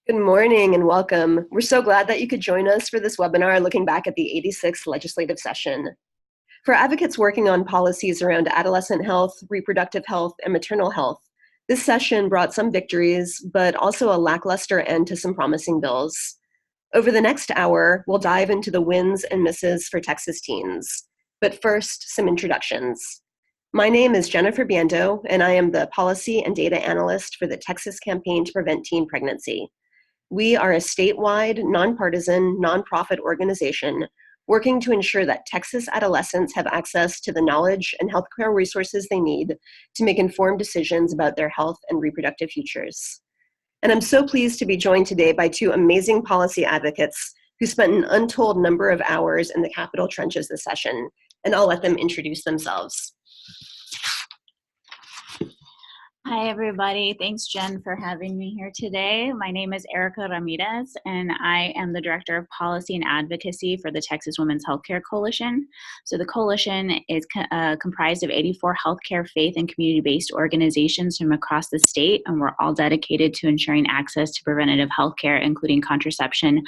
Good morning and welcome. We're so glad that you could join us for this webinar looking back at the 86th legislative session. For advocates working on policies around adolescent health, reproductive health, and maternal health, this session brought some victories, but also a lackluster end to some promising bills. Over the next hour, we'll dive into the wins and misses for Texas teens. But first, some introductions. My name is Jennifer Biendo, and I am the Policy and Data Analyst for the Texas Campaign to Prevent Teen Pregnancy. We are a statewide, nonpartisan, nonprofit organization working to ensure that Texas adolescents have access to the knowledge and healthcare resources they need to make informed decisions about their health and reproductive futures. And I'm so pleased to be joined today by two amazing policy advocates who spent an untold number of hours in the Capitol trenches this session, and I'll let them introduce themselves. Hi, everybody. Thanks, Jen, for having me here today. My name is Erica Ramirez, and I am the Director of Policy and Advocacy for the Texas Women's Healthcare Coalition. So the coalition is comprised of 84 healthcare, faith, and community-based organizations from across the state, and we're all dedicated to ensuring access to preventative healthcare, including contraception,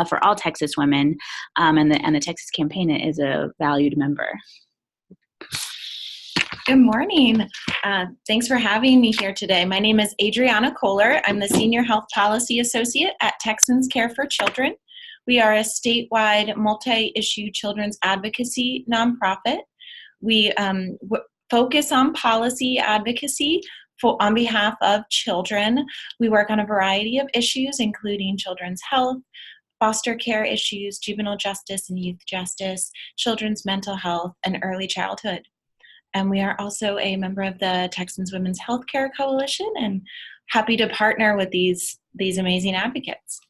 for all Texas women, and the Texas Campaign is a valued member. Good morning. Thanks for having me here today. My name is Adriana Kohler. I'm the Senior Health Policy Associate at Texans Care for Children. We are a statewide multi-issue children's advocacy nonprofit. We focus on policy advocacy on behalf of children. We work on a variety of issues, including children's health, foster care issues, juvenile justice and youth justice, children's mental health, and early childhood. And we are also a member of the Texans Women's Healthcare Coalition and happy to partner with these amazing advocates.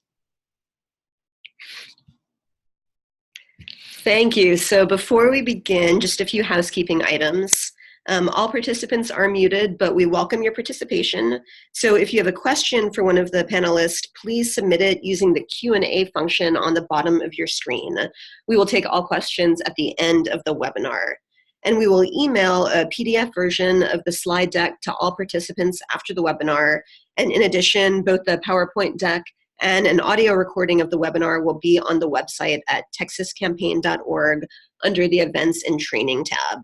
Thank you. So before we begin, just a few housekeeping items. All participants are muted, but we welcome your participation. So if you have a question for one of the panelists, please submit it using the Q&A function on the bottom of your screen. We will take all questions at the end of the webinar. And we will email a PDF version of the slide deck to all participants after the webinar. And in addition, both the PowerPoint deck and an audio recording of the webinar will be on the website at texascampaign.org under the Events and Training tab.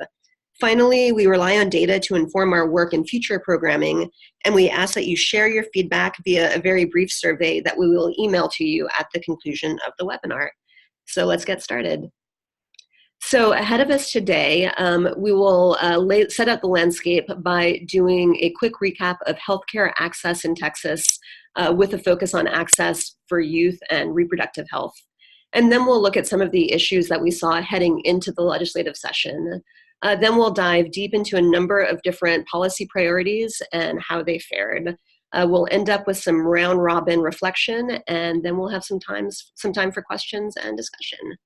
Finally, we rely on data to inform our work and future programming, and we ask that you share your feedback via a very brief survey that we will email to you at the conclusion of the webinar. So let's get started. So ahead of us today, we will set up the landscape by doing a quick recap of healthcare access in Texas with a focus on access for youth and reproductive health. And then we'll look at some of the issues that we saw heading into the legislative session. Then we'll dive deep into a number of different policy priorities and how they fared. We'll end up with some round robin reflection, and then we'll have some time for questions and discussion.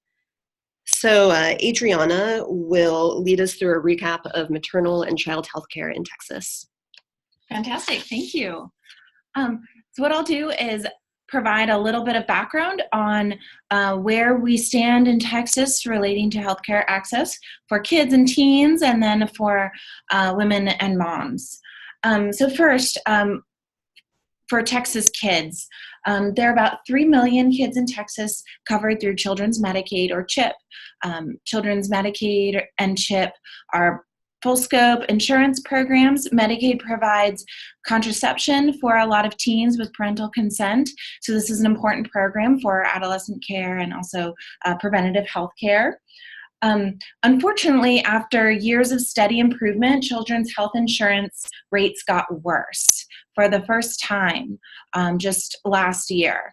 So Adriana will lead us through a recap of maternal and child health care in Texas. Fantastic, thank you. So what I'll do is provide a little bit of background on where we stand in Texas relating to healthcare access for kids and teens, and then for women and moms. So first, for Texas kids, there are about 3 million kids in Texas covered through Children's Medicaid or CHIP. Children's Medicaid and CHIP are full scope insurance programs. Medicaid provides contraception for a lot of teens with parental consent. So this is an important program for adolescent care and also preventative health care. Unfortunately, after years of steady improvement, children's health insurance rates got worse for the first time just last year,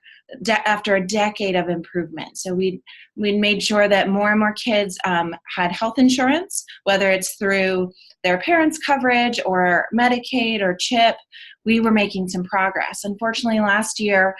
after a decade of improvement. So we made sure that more and more kids had health insurance, whether it's through their parents' coverage or Medicaid or CHIP. We were making some progress. Unfortunately, last year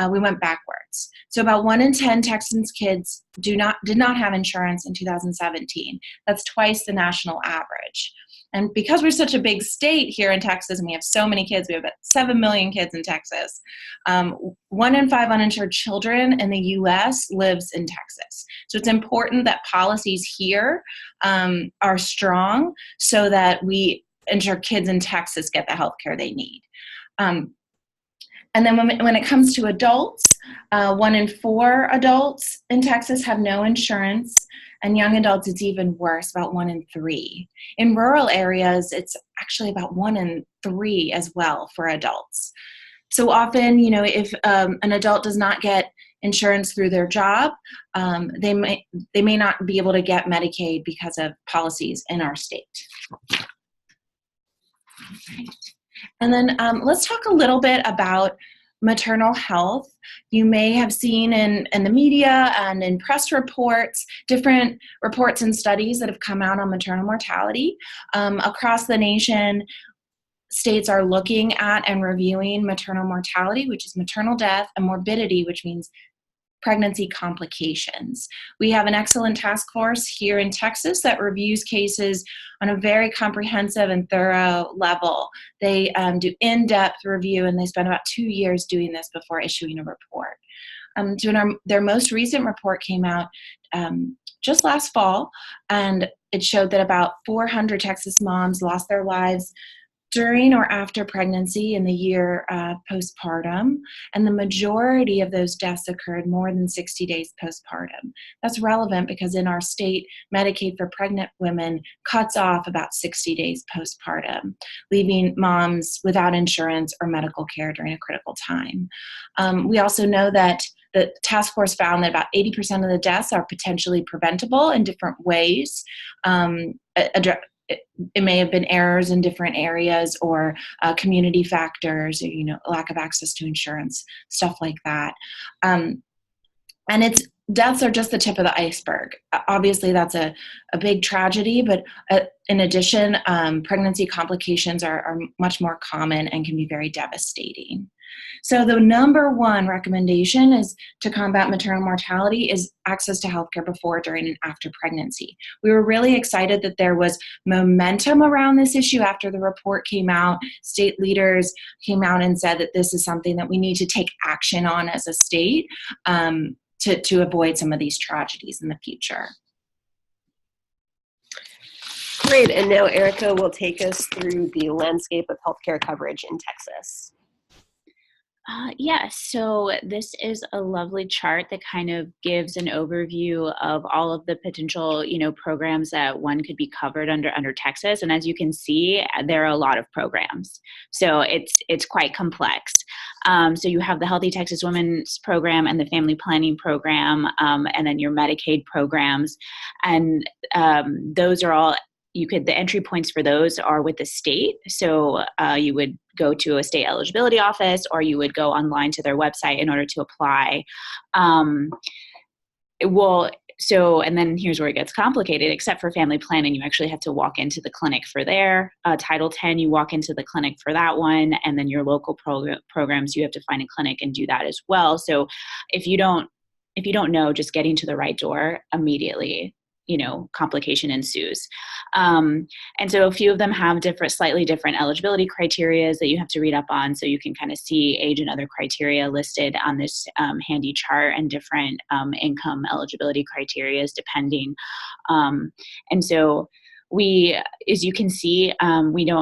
we went backwards. So about 1 in 10 Texans kids did not have insurance in 2017. That's twice the national average. And because we're such a big state here in Texas, and we have so many kids, we have about 7 million kids in Texas, 1 in 5 uninsured children in the U.S. lives in Texas. So it's important that policies here are strong so that we ensure kids in Texas get the health care they need. And then when it comes to adults, 1 in 4 adults in Texas have no insurance, and young adults, it's even worse, about 1 in 3. In rural areas, it's actually about 1 in 3 as well for adults. So often, if an adult does not get insurance through their job, they may not be able to get Medicaid because of policies in our state. Right. And then let's talk a little bit about maternal health. You may have seen in the media and in press reports, different reports and studies that have come out on maternal mortality. Across the nation, states are looking at and reviewing maternal mortality, which is maternal death, and morbidity, which means pregnancy complications. We have an excellent task force here in Texas that reviews cases on a very comprehensive and thorough level. They do in-depth review, and they spend about 2 years doing this before issuing a report. Their most recent report came out just last fall, and it showed that about 400 Texas moms lost their lives during or after pregnancy in the year postpartum, and the majority of those deaths occurred more than 60 days postpartum. That's relevant because in our state, Medicaid for pregnant women cuts off about 60 days postpartum, leaving moms without insurance or medical care during a critical time. We also know that the task force found that about 80% of the deaths are potentially preventable in different ways. It may have been errors in different areas or community factors, or, lack of access to insurance, stuff like that. And deaths are just the tip of the iceberg. Obviously, that's a big tragedy, but in addition, pregnancy complications are much more common and can be very devastating. So the number one recommendation is to combat maternal mortality is access to healthcare before, during, and after pregnancy. We were really excited that there was momentum around this issue after the report came out. State leaders came out and said that this is something that we need to take action on as a state to avoid some of these tragedies in the future. Great, and now Erica will take us through the landscape of healthcare coverage in Texas. Yes, so this is a lovely chart that kind of gives an overview of all of the potential, programs that one could be covered under Texas. And as you can see, there are a lot of programs. So it's quite complex. So you have the Healthy Texas Women's Program and the Family Planning Program, and then your Medicaid programs. And those are all the entry points for those are with the state. So you would go to a state eligibility office, or you would go online to their website in order to apply. And then here's where it gets complicated. Except for family planning, you actually have to walk into the clinic for their Title 10. You walk into the clinic for that one, and then your local programs, you have to find a clinic and do that as well. So if you don't know, just getting to the right door immediately, complication ensues. And so a few of them have slightly different eligibility criteria that you have to read up on. So you can kind of see age and other criteria listed on this handy chart, and different income eligibility criteria depending. And so as you can see,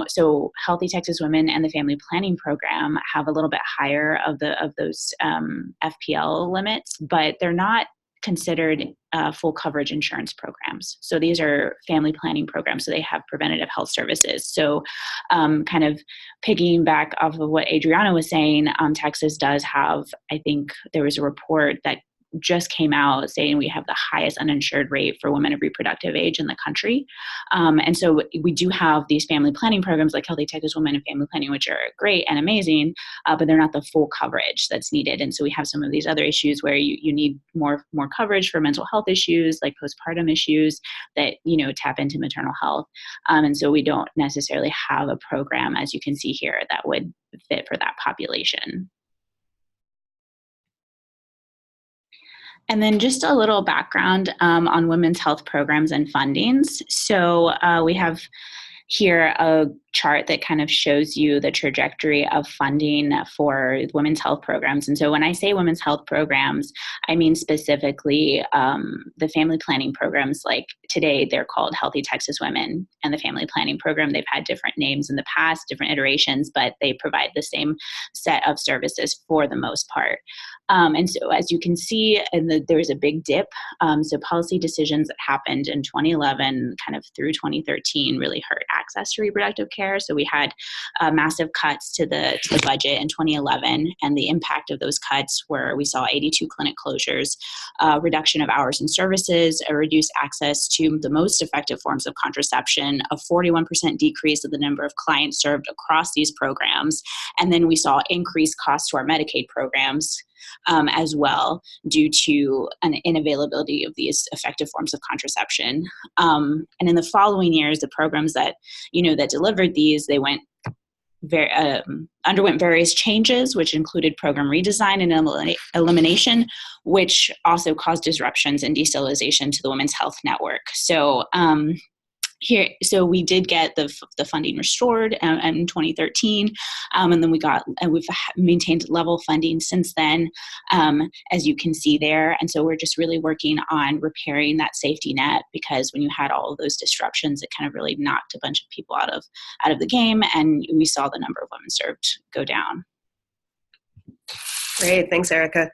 so Healthy Texas Women and the Family Planning Program have a little bit higher of those FPL limits, but they're not considered full coverage insurance programs. So these are family planning programs. So they have preventative health services. So kind of piggyback off of what Adriana was saying, Texas does have, I think there was a report that just came out saying we have the highest uninsured rate for women of reproductive age in the country. And so we do have these family planning programs like Healthy Texas Women and Family Planning, which are great and amazing, but they're not the full coverage that's needed. And so we have some of these other issues where you need more coverage for mental health issues, like postpartum issues that, tap into maternal health. And so we don't necessarily have a program, as you can see here, that would fit for that population. And then just a little background on women's health programs and fundings. So we have here a chart that kind of shows you the trajectory of funding for women's health programs. And so when I say women's health programs, I mean specifically the family planning programs. Like today, they're called Healthy Texas Women and the Family Planning Program. They've had different names in the past, different iterations, but they provide the same set of services for the most part. And so as you can see, there was a big dip. So policy decisions that happened in 2011 kind of through 2013 really hurt access to reproductive care. So we had massive cuts to the budget in 2011, and the impact of those cuts were we saw 82 clinic closures, reduction of hours and services, a reduced access to the most effective forms of contraception, a 41% decrease of the number of clients served across these programs, and then we saw increased costs to our Medicaid programs as well due to an inavailability of these effective forms of contraception. And in the following years, the programs that delivered these, they underwent various changes, which included program redesign and elimination, which also caused disruptions and destabilization to the Women's Health Network. So we did get the funding restored in 2013, and then we've maintained level funding since then, as you can see there. And so we're just really working on repairing that safety net, because when you had all of those disruptions, it kind of really knocked a bunch of people out of the game, and we saw the number of women served go down. Great, thanks, Erica.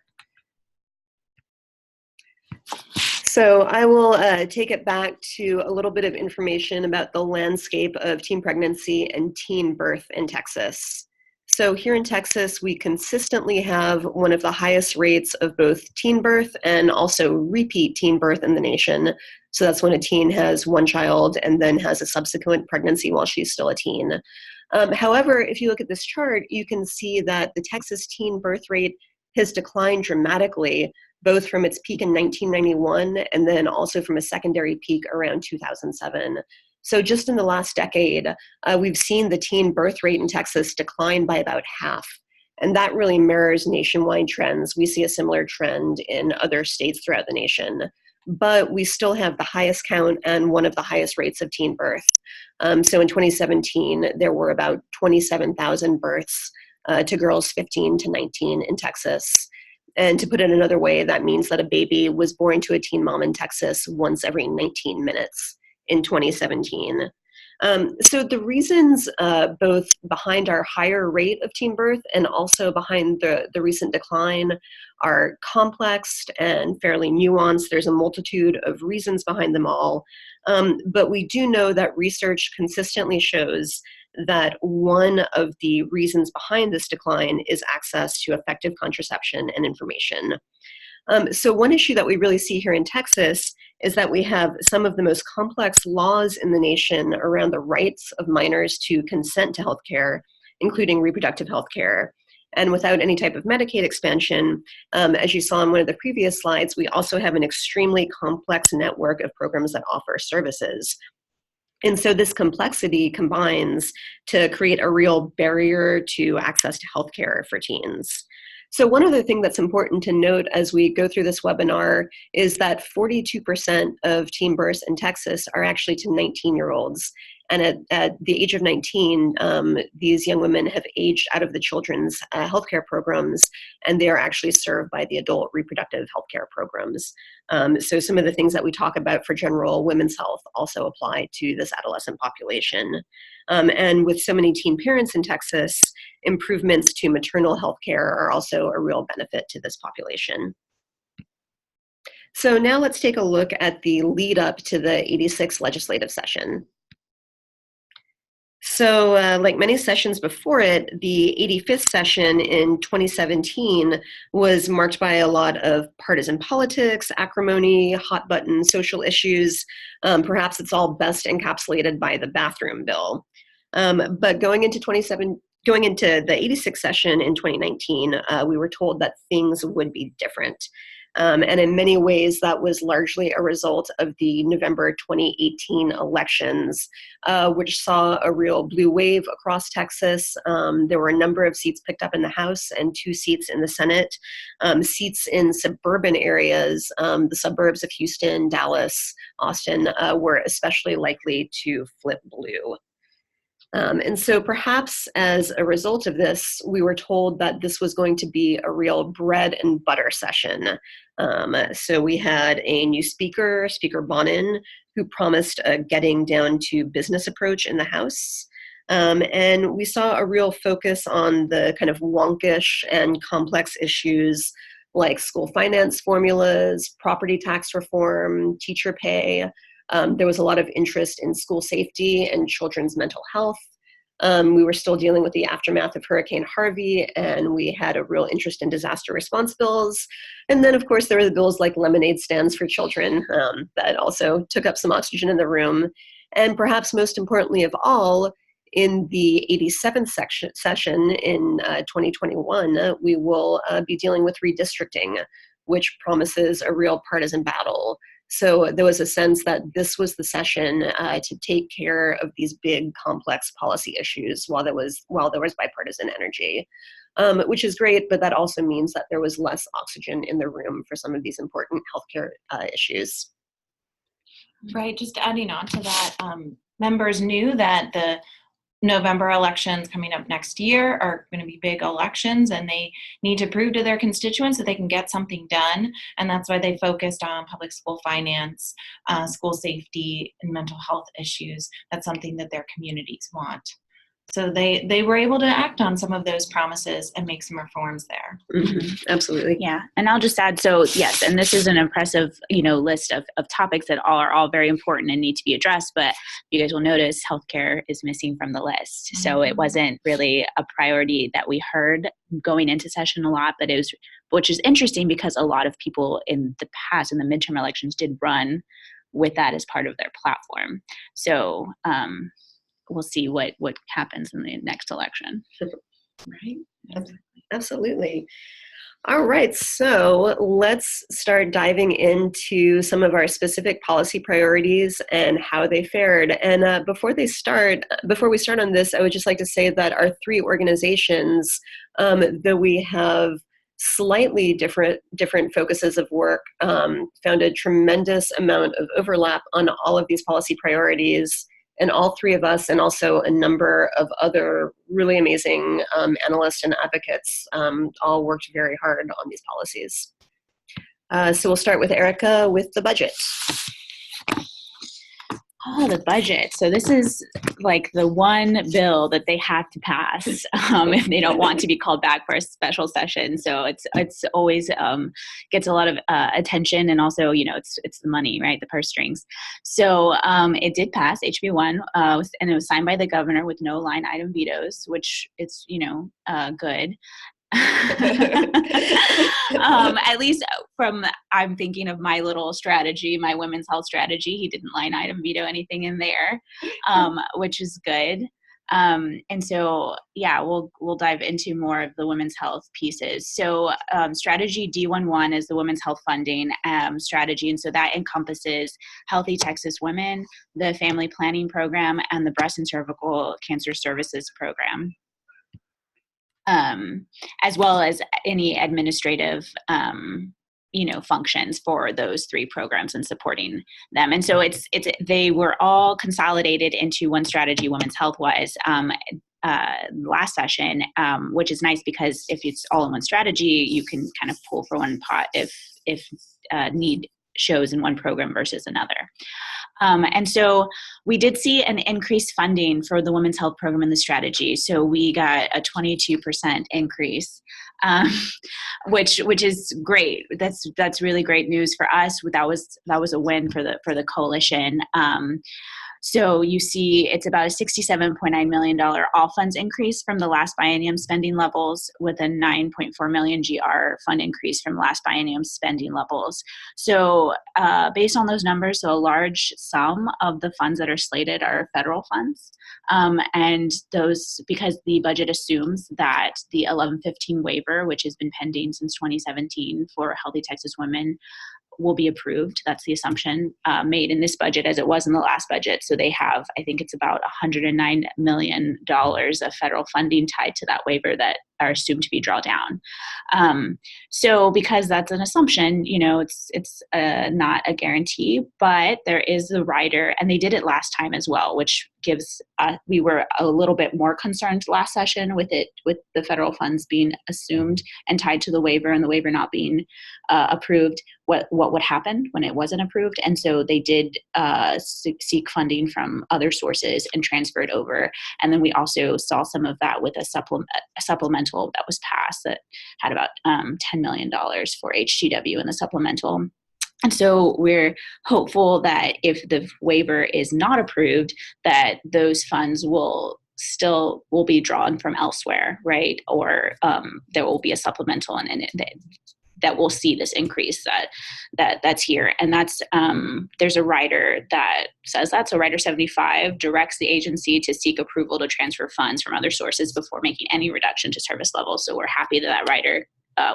So I will take it back to a little bit of information about the landscape of teen pregnancy and teen birth in Texas. So here in Texas, we consistently have one of the highest rates of both teen birth and also repeat teen birth in the nation. So that's when a teen has one child and then has a subsequent pregnancy while she's still a teen. However, if you look at this chart, you can see that the Texas teen birth rate has declined dramatically, both from its peak in 1991 and then also from a secondary peak around 2007. So just in the last decade, we've seen the teen birth rate in Texas decline by about half. And that really mirrors nationwide trends. We see a similar trend in other states throughout the nation. But we still have the highest count and one of the highest rates of teen birth. So in 2017, there were about 27,000 births to girls 15 to 19 in Texas. And to put it another way, that means that a baby was born to a teen mom in Texas once every 19 minutes in 2017. So the reasons both behind our higher rate of teen birth and also behind the recent decline are complex and fairly nuanced. There's a multitude of reasons behind them all. But we do know that research consistently shows that one of the reasons behind this decline is access to effective contraception and information. So one issue that we really see here in Texas is that we have some of the most complex laws in the nation around the rights of minors to consent to healthcare, including reproductive healthcare. And without any type of Medicaid expansion, as you saw in one of the previous slides, we also have an extremely complex network of programs that offer services. And so this complexity combines to create a real barrier to access to healthcare for teens. So one other thing that's important to note as we go through this webinar is that 42% of teen births in Texas are actually to 19-year-olds. And at the age of 19, these young women have aged out of the children's healthcare programs, and they are actually served by the adult reproductive healthcare programs. So some of the things that we talk about for general women's health also apply to this adolescent population. And with so many teen parents in Texas, improvements to maternal healthcare are also a real benefit to this population. So now let's take a look at the lead up to the 86th legislative session. So like many sessions before it, the 85th session in 2017 was marked by a lot of partisan politics, acrimony, hot button social issues. Perhaps it's all best encapsulated by the bathroom bill. But going into the 86th session in 2019, we were told that things would be different. And in many ways, that was largely a result of the November 2018 elections, which saw a real blue wave across Texas. There were a number of seats picked up in the House and 2 seats in the Senate. Seats in suburban areas, the suburbs of Houston, Dallas, Austin, were especially likely to flip blue. And so perhaps as a result of this, we were told that this was going to be a real bread and butter session. So we had a new speaker, Speaker Bonin, who promised a getting down to business approach in the House. And we saw a real focus on the kind of wonkish and complex issues like school finance formulas, property tax reform, teacher pay. There was a lot of interest in school safety and children's mental health. We were still dealing with the aftermath of Hurricane Harvey, and we had a real interest in disaster response bills. And then, of course, there were the bills like lemonade stands for children that also took up some oxygen in the room. And perhaps most importantly of all, in the 87th session in 2021, we will be dealing with redistricting, which promises a real partisan battle. So there was a sense that this was the session to take care of these big, complex policy issues while there was bipartisan energy, which is great, but that also means that there was less oxygen in the room for some of these important healthcare issues. Right, just adding on to that, members knew that the November elections coming up next year are going to be big elections, and they need to prove to their constituents that they can get something done. And that's why they focused on public school finance, school safety, and mental health issues. That's something that their communities want. So they were able to act on some of those promises and make some reforms there. Mm-hmm. Absolutely. Yeah. And I'll just add, so yes, and this is an impressive, list of topics that are all very important and need to be addressed, but you guys will notice healthcare is missing from the list. Mm-hmm. So it wasn't really a priority that we heard going into session a lot, but it was, which is interesting because a lot of people in the past, in the midterm elections, did run with that as part of their platform. So, we'll see what happens in the next election. Right? Absolutely. All right, so let's start diving into some of our specific policy priorities and how they fared. And before we start on this, I would just like to say that our three organizations, though we have slightly different focuses of work, found a tremendous amount of overlap on all of these policy priorities. And all three of us, and also a number of other really amazing analysts and advocates, all worked very hard on these policies. So we'll start with Erica with the budget. Oh, the budget. So this is like the one bill that they have to pass if they don't want to be called back for a special session. So it's always gets a lot of attention, and also it's the money, right? The purse strings. So it did pass HB1, and it was signed by the governor with no line item vetoes, which it's good. At least I'm thinking of my little strategy, my women's health strategy. He didn't line item veto anything in there, which is good. And so, we'll dive into more of the women's health pieces. So strategy D11 is the women's health funding strategy. And so that encompasses Healthy Texas Women, the Family Planning Program, and the Breast and Cervical Cancer Services Program. As well as any administrative, functions for those three programs and supporting them. And so they were all consolidated into one strategy, women's health wise, last session, which is nice because if it's all in one strategy, you can kind of pull for one pot if need shows in one program versus another. And so we did see an increased funding for the women's health program in the strategy. So we got a 22% increase, which is great. That's really great news for us. That was a win for the coalition. So you see it's about a $67.9 million all funds increase from the last biennium spending levels, with a $9.4 million GR fund increase from last biennium spending levels. So based on those numbers, so a large sum of the funds that are slated are federal funds. And those, because the budget assumes that the 1115 waiver, which has been pending since 2017 for Healthy Texas Women, will be approved. That's the assumption made in this budget as it was in the last budget. So they have, I think it's about $109 million of federal funding tied to that waiver that are assumed to be drawn down. So because that's an assumption, it's not a guarantee, but there is the rider, and they did it last time as well, which gives we were a little bit more concerned last session with the federal funds being assumed and tied to the waiver, and the waiver not being approved, what would happen when it wasn't approved. And so they did seek funding from other sources and transfer it over. And then we also saw some of that with a supplemental that was passed that had about $10 million for HTW in the supplemental. And so we're hopeful that if the waiver is not approved, that those funds will be drawn from elsewhere, right? Or there will be a supplemental, and that we'll see this increase that's here. And that's there's a rider that says that. So Rider 75 directs the agency to seek approval to transfer funds from other sources before making any reduction to service levels. So we're happy that rider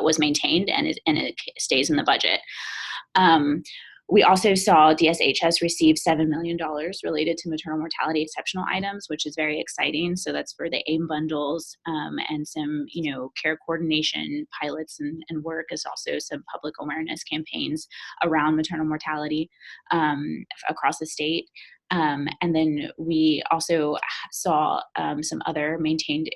was maintained and it stays in the budget. We also saw DSHS receive $7 million related to maternal mortality exceptional items, which is very exciting. So that's for the AIM bundles and some, care coordination pilots and work, as also some public awareness campaigns around maternal mortality across the state. And then we also saw some other maintained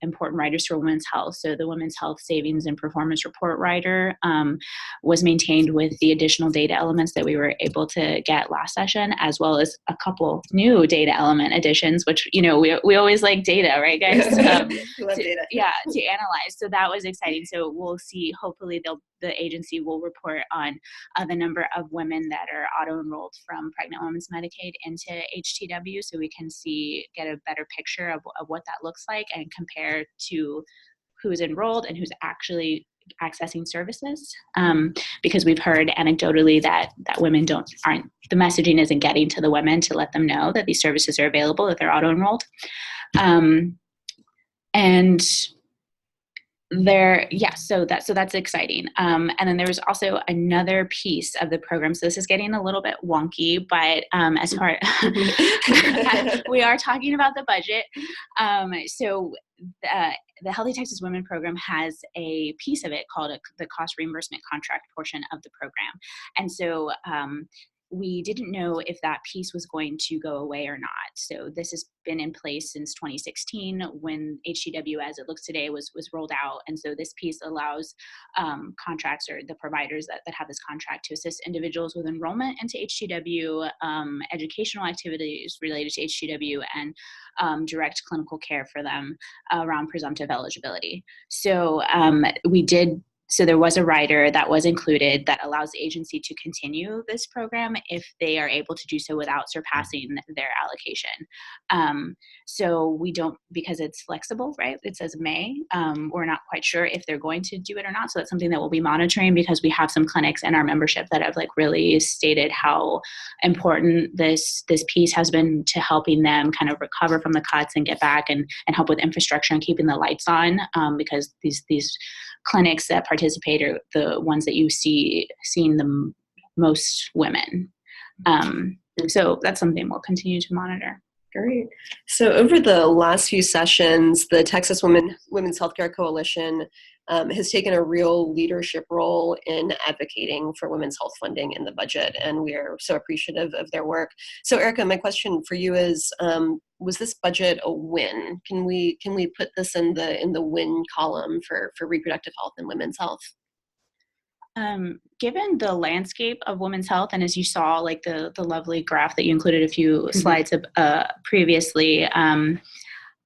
important riders for women's health. So the Women's Health Savings and Performance Report rider was maintained with the additional data elements that we were able to get last session, as well as a couple new data element additions, which, we always like data, right, guys? Love data. Yeah, to analyze. So that was exciting. So we'll see, hopefully the agency will report on the number of women that are auto-enrolled from Pregnant Women's Medicaid into HTW, so we can get a better picture of what that looks like and compare to who's enrolled and who's actually accessing services, because we've heard anecdotally that women the messaging isn't getting to the women to let them know that these services are available, that they're auto-enrolled. So that's exciting. And then there was also another piece of the program. So this is getting a little bit wonky, but as far we are talking about the budget. So the Healthy Texas Women program has a piece of it called the cost reimbursement contract portion of the program. And so we didn't know if that piece was going to go away or not. So this has been in place since 2016 when HTW as it looks today was rolled out. And so this piece allows contracts or the providers that have this contract to assist individuals with enrollment into HTW, educational activities related to HTW, and direct clinical care for them around presumptive eligibility. So So there was a rider that was included that allows the agency to continue this program if they are able to do so without surpassing their allocation. So we don't, because it's flexible, right? It says may. We're not quite sure if they're going to do it or not. So that's something that we'll be monitoring, because we have some clinics in our membership that have really stated how important this piece has been to helping them kind of recover from the cuts and get back and help with infrastructure and keeping the lights on, because these clinics that participate are the ones that you seeing the most women. So that's something we'll continue to monitor. Great. So over the last few sessions, the Texas Women's Healthcare Coalition has taken a real leadership role in advocating for women's health funding in the budget, and we are so appreciative of their work. So Erica, my question for you is, was this budget a win? Can we put this in the win column for reproductive health and women's health? Given the landscape of women's health, and as you saw, the lovely graph that you included a few slides previously,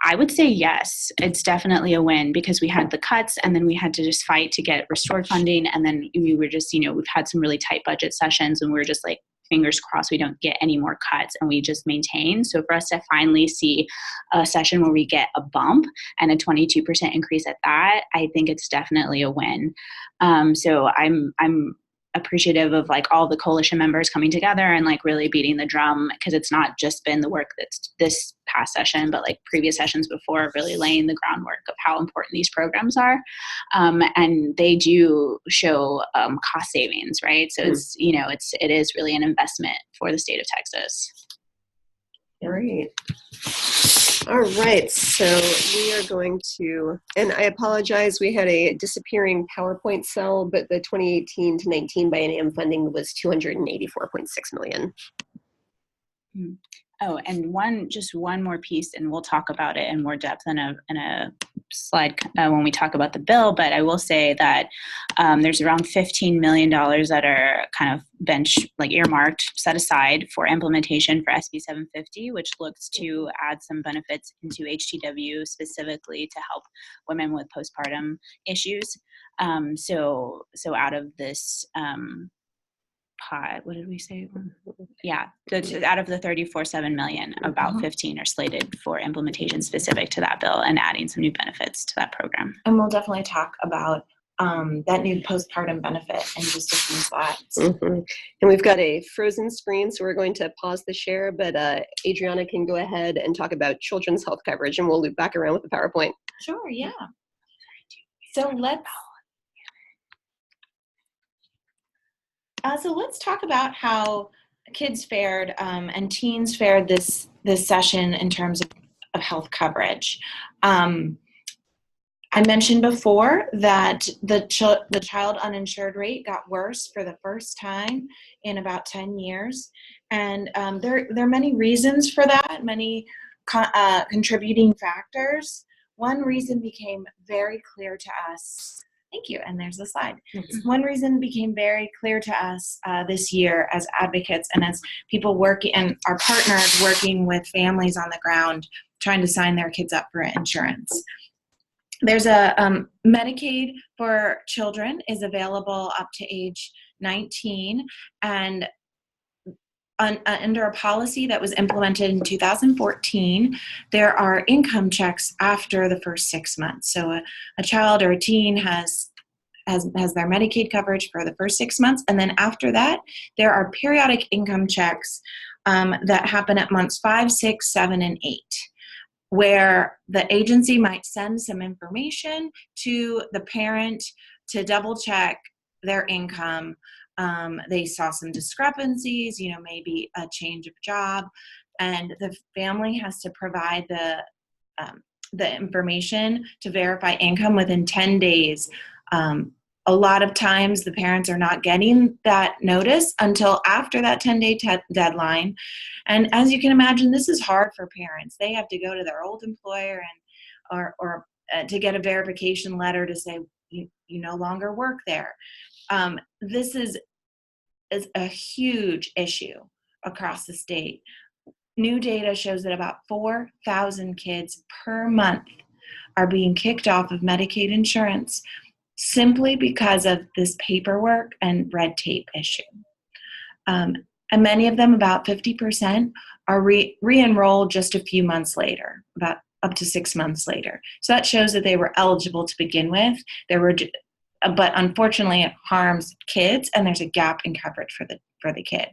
I would say yes, it's definitely a win, because we had the cuts and then we had to just fight to get restored funding. And then we were just, we've had some really tight budget sessions and we're just fingers crossed we don't get any more cuts, and we just maintain. So for us to finally see a session where we get a bump and a 22% increase at that, I think it's definitely a win. So I'm appreciative of all the coalition members coming together and really beating the drum, because it's not just been the work that's this past session, but previous sessions before, really laying the groundwork of how important these programs are. And they do show cost savings, right? So it is really an investment for the state of Texas. Great. All right, so we are going to, and I apologize, we had a disappearing PowerPoint cell, but the 2018 to 19 biennium funding was $284.6 million. Oh, and just one more piece, and we'll talk about it in more depth in a slide when we talk about the bill. But I will say that there's around $15 million that are kind of earmarked, set aside for implementation for SB 750, which looks to add some benefits into HTW specifically to help women with postpartum issues. So out of this pot, what did we say? Yeah, out of the 34.7 million, about 15 are slated for implementation specific to that bill and adding some new benefits to that program. And we'll definitely talk about that new postpartum benefit in just a few slides. And we've got a frozen screen, so we're going to pause the share, but Adriana can go ahead and talk about children's health coverage, and we'll loop back around with the PowerPoint. Sure, yeah. So let's talk about how kids fared and teens fared this session in terms of health coverage. I mentioned before that the child uninsured rate got worse for the first time in about 10 years. And there are many reasons for that, many contributing factors. One reason became very clear to us. Thank you. And there's the slide. One reason became very clear to us this year as advocates and as people working and our partners working with families on the ground trying to sign their kids up for insurance. There's a Medicaid for children is available up to age 19, and under a policy that was implemented in 2014, there are income checks after the first 6 months. So a child or a teen has their Medicaid coverage for the first 6 months, and then after that, there are periodic income checks that happen at months 5, 6, 7, and 8. Where the agency might send some information to the parent to double check their income. They saw some discrepancies, maybe a change of job, and the family has to provide the information to verify income within 10 days. A lot of times the parents are not getting that notice until after that 10-day deadline. And as you can imagine, this is hard for parents. They have to go to their old employer or to get a verification letter to say you no longer work there. This is a huge issue across the state. New data shows that about 4,000 kids per month are being kicked off of Medicaid insurance simply because of this paperwork and red tape issue. And many of them, about 50%, are re-enrolled just a few months later, about up to 6 months later. So that shows that they were eligible to begin with. But unfortunately, it harms kids, and there's a gap in coverage for the kid.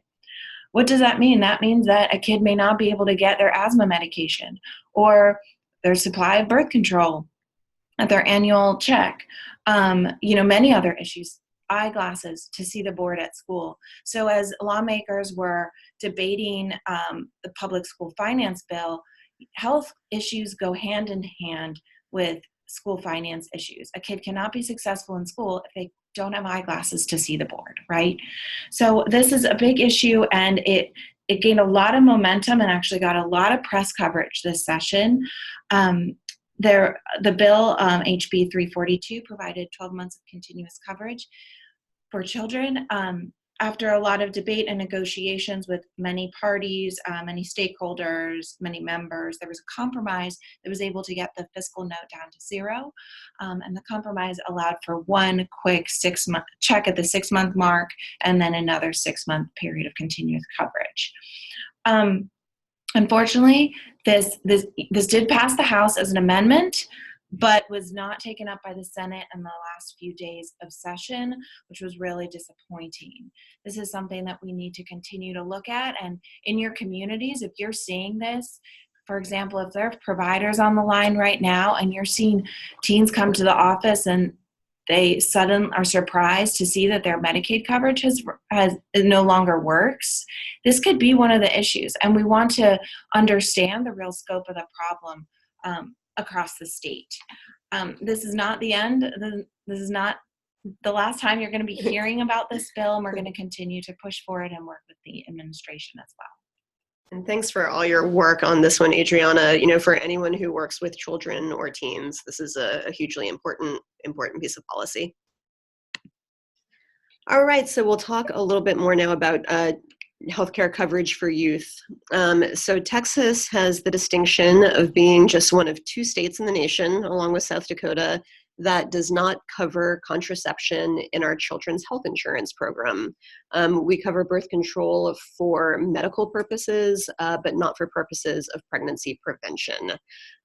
What does that mean? That means that a kid may not be able to get their asthma medication or their supply of birth control at their annual check. Many other issues, eyeglasses to see the board at school. So as lawmakers were debating the public school finance bill, health issues go hand in hand with school finance issues. A kid cannot be successful in school if they don't have eyeglasses to see the board, right? So this is a big issue, and it gained a lot of momentum and actually got a lot of press coverage this session. The bill, HB 342, provided 12 months of continuous coverage for children. After a lot of debate and negotiations with many parties, many stakeholders, many members, there was a compromise that was able to get the fiscal note down to 0. And the compromise allowed for one quick 6-month check at the 6-month mark and then another 6-month period of continuous coverage. Unfortunately, this did pass the House as an amendment, but was not taken up by the Senate in the last few days of session, which was really disappointing. This is something that we need to continue to look at. And in your communities, if you're seeing this, for example, if there are providers on the line right now and you're seeing teens come to the office and they suddenly are surprised to see that their Medicaid coverage no longer works, this could be one of the issues. And we want to understand the real scope of the problem across the state. This is not the end. This is not the last time you're going to be hearing about this bill, and we're going to continue to push for it and work with the administration as well. And thanks for all your work on this one, Adriana. You know, for anyone who works with children or teens, this is a hugely important piece of policy. All right, so we'll talk a little bit more now about healthcare coverage for youth. So Texas has the distinction of being just one of 2 states in the nation, along with South Dakota, that does not cover contraception in our children's health insurance program. We cover birth control for medical purposes, but not for purposes of pregnancy prevention.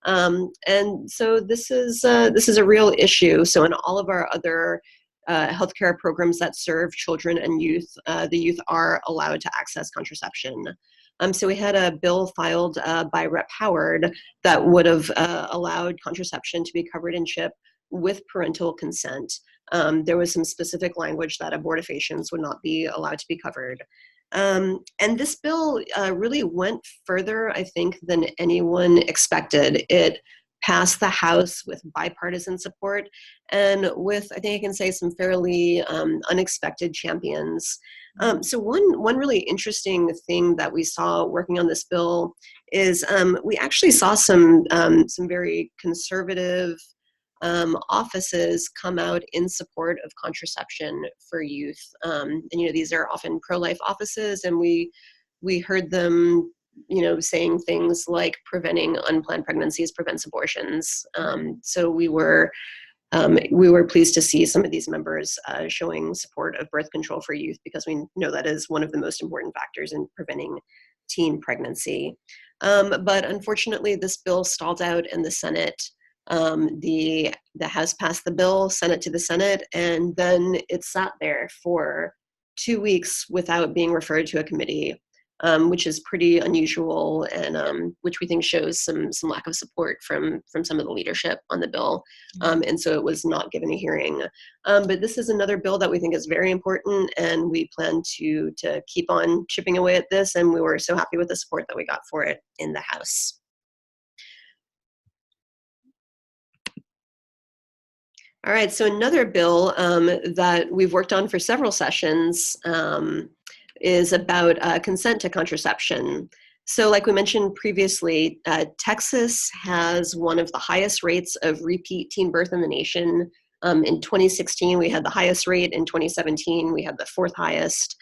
And so this is a real issue. So in all of our other healthcare programs that serve children and youth, the youth are allowed to access contraception. So we had a bill filed by Rep. Howard that would have allowed contraception to be covered in CHIP with parental consent. There was some specific language that abortifacients would not be allowed to be covered. And this bill really went further, I think, than anyone expected. It passed the House with bipartisan support and with, I think I can say, some fairly unexpected champions. So one really interesting thing that we saw working on this bill is we actually saw some very conservative offices come out in support of contraception for youth. And, you know, these are often pro-life offices, and we heard them, you know, saying things like preventing unplanned pregnancies prevents abortions. So we were pleased to see some of these members showing support of birth control for youth, because we know that is one of the most important factors in preventing teen pregnancy. But unfortunately, this bill stalled out in the Senate. The House passed the bill, sent it to the Senate, and then it sat there for 2 weeks without being referred to a committee, which is pretty unusual, and which we think shows some lack of support from some of the leadership on the bill. And so it was not given a hearing. But this is another bill that we think is very important, and we plan to keep on chipping away at this, and we were so happy with the support that we got for it in the House. All right, so another bill that we've worked on for several sessions is about consent to contraception. So like we mentioned previously, Texas has one of the highest rates of repeat teen birth in the nation. In 2016, we had the highest rate. In 2017, we had the 4th highest.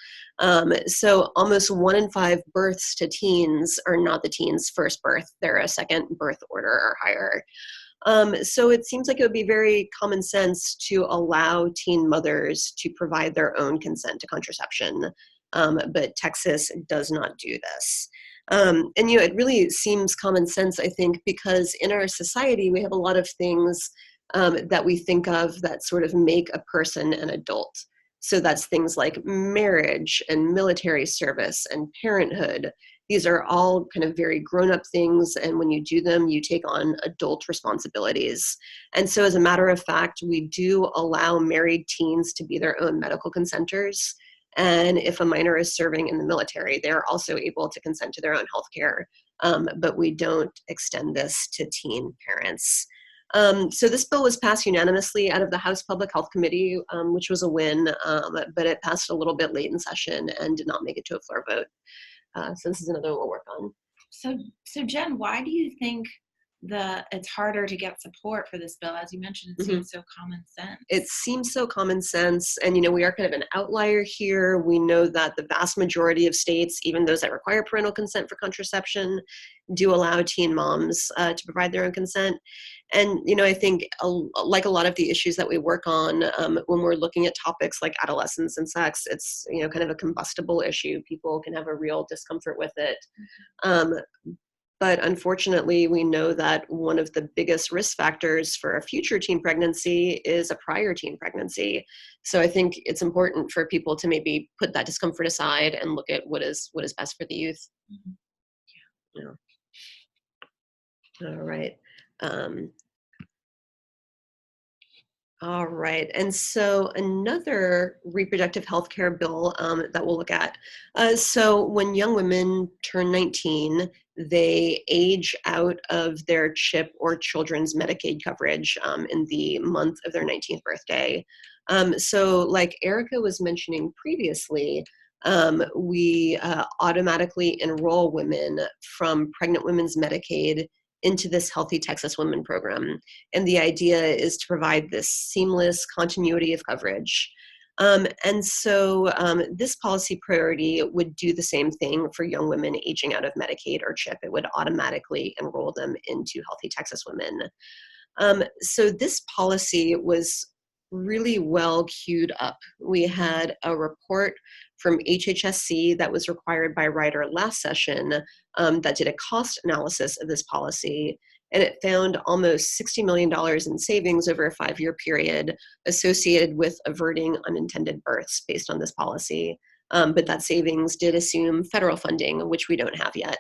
So almost 1 in 5 births to teens are not the teen's first birth. They're a second birth order or higher. So it seems like it would be very common sense to allow teen mothers to provide their own consent to contraception, but Texas does not do this. And, you know, it really seems common sense, I think, because in our society, we have a lot of things that we think of that sort of make a person an adult. So that's things like marriage and military service and parenthood. These are all kind of very grown-up things, and when you do them, you take on adult responsibilities. And so as a matter of fact, we do allow married teens to be their own medical consenters. And if a minor is serving in the military, they're also able to consent to their own health care, but we don't extend this to teen parents. So this bill was passed unanimously out of the House Public Health Committee, which was a win, but it passed a little bit late in session and did not make it to a floor vote. So this is another one we'll work on. So Jen, why do you think it's harder to get support for this bill? As you mentioned, it seems so common sense. It seems so common sense, and you know, we are kind of an outlier here. We know that the vast majority of states, even those that require parental consent for contraception, do allow teen moms to provide their own consent. And you know, I think like a lot of the issues that we work on when we're looking at topics like adolescence and sex, it's, you know, kind of a combustible issue. People can have a real discomfort with it. But unfortunately, we know that one of the biggest risk factors for a future teen pregnancy is a prior teen pregnancy. So I think it's important for people to maybe put that discomfort aside and look at what is best for the youth. Yeah. All right. All right, and so another reproductive health care bill that we'll look at. So when young women turn 19, they age out of their CHIP or children's Medicaid coverage in the month of their 19th birthday. So like Erica was mentioning previously, We automatically enroll women from Pregnant Women's Medicaid into this Healthy Texas Women program. And the idea is to provide this seamless continuity of coverage. And so this policy priority would do the same thing for young women aging out of Medicaid or CHIP. It would automatically enroll them into Healthy Texas Women. So this policy was really well queued up. We had a report from HHSC that was required by Ryder last session that did a cost analysis of this policy, and it found almost $60 million in savings over a 5-year period associated with averting unintended births based on this policy. But that savings did assume federal funding, which we don't have yet.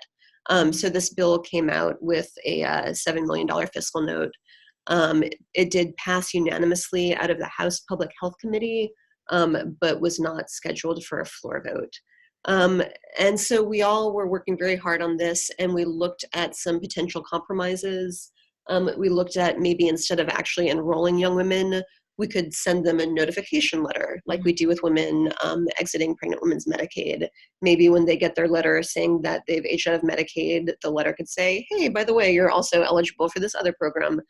So this bill came out with a $7 million fiscal note. It did pass unanimously out of the House Public Health Committee, but was not scheduled for a floor vote. And so we all were working very hard on this, and we looked at some potential compromises. We looked at maybe instead of actually enrolling young women, we could send them a notification letter like we do with women exiting Pregnant Women's Medicaid. Maybe when they get their letter saying that they've aged out of Medicaid, the letter could say, hey, by the way, you're also eligible for this other program.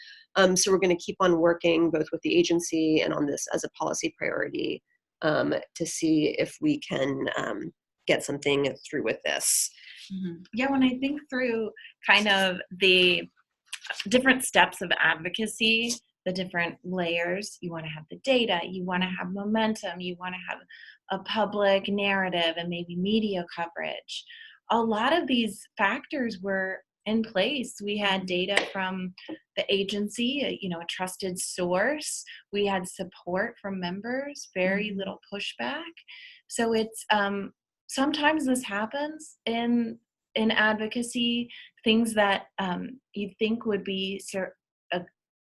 So we're going to keep on working both with the agency and on this as a policy priority to see if we can get something through with this. Mm-hmm. Yeah, when I think through kind of the different steps of advocacy, the different layers, you want to have the data, you want to have momentum, you want to have a public narrative and maybe media coverage. A lot of these factors were in place. We had data from the agency, a trusted source. We had support from members, very little pushback. So it's sometimes this happens in advocacy, things that you think would be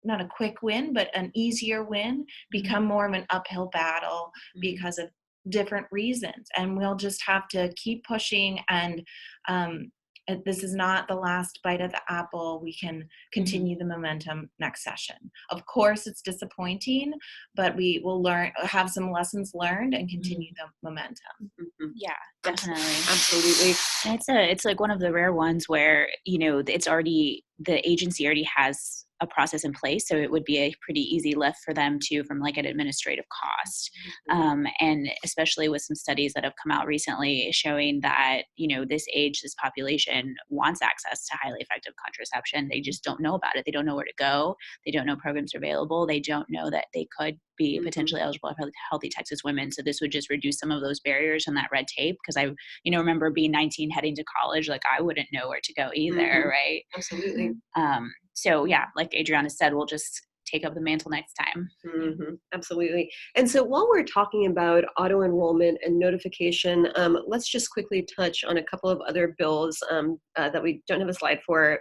not a quick win, but an easier win, become more of an uphill battle because of different reasons. And we'll just have to keep pushing, and this is not the last bite of the apple. We can continue the momentum next session. Of course, it's disappointing, but we will have some lessons learned and continue the momentum. Yeah, definitely. Absolutely. And it's like one of the rare ones where, the agency already has a process in place, so it would be a pretty easy lift for them too from like an administrative cost. And especially with some studies that have come out recently showing that, this population wants access to highly effective contraception. They just don't know about it. They don't know where to go. They don't know programs are available. They don't know that they could be potentially eligible for Healthy Texas Women. So this would just reduce some of those barriers and that red tape. Because I, remember being 19 heading to college, like I wouldn't know where to go either, right? Absolutely. So yeah, like Adriana said, we'll just take up the mantle next time. Absolutely. And so while we're talking about auto enrollment and notification, let's just quickly touch on a couple of other bills that we don't have a slide for.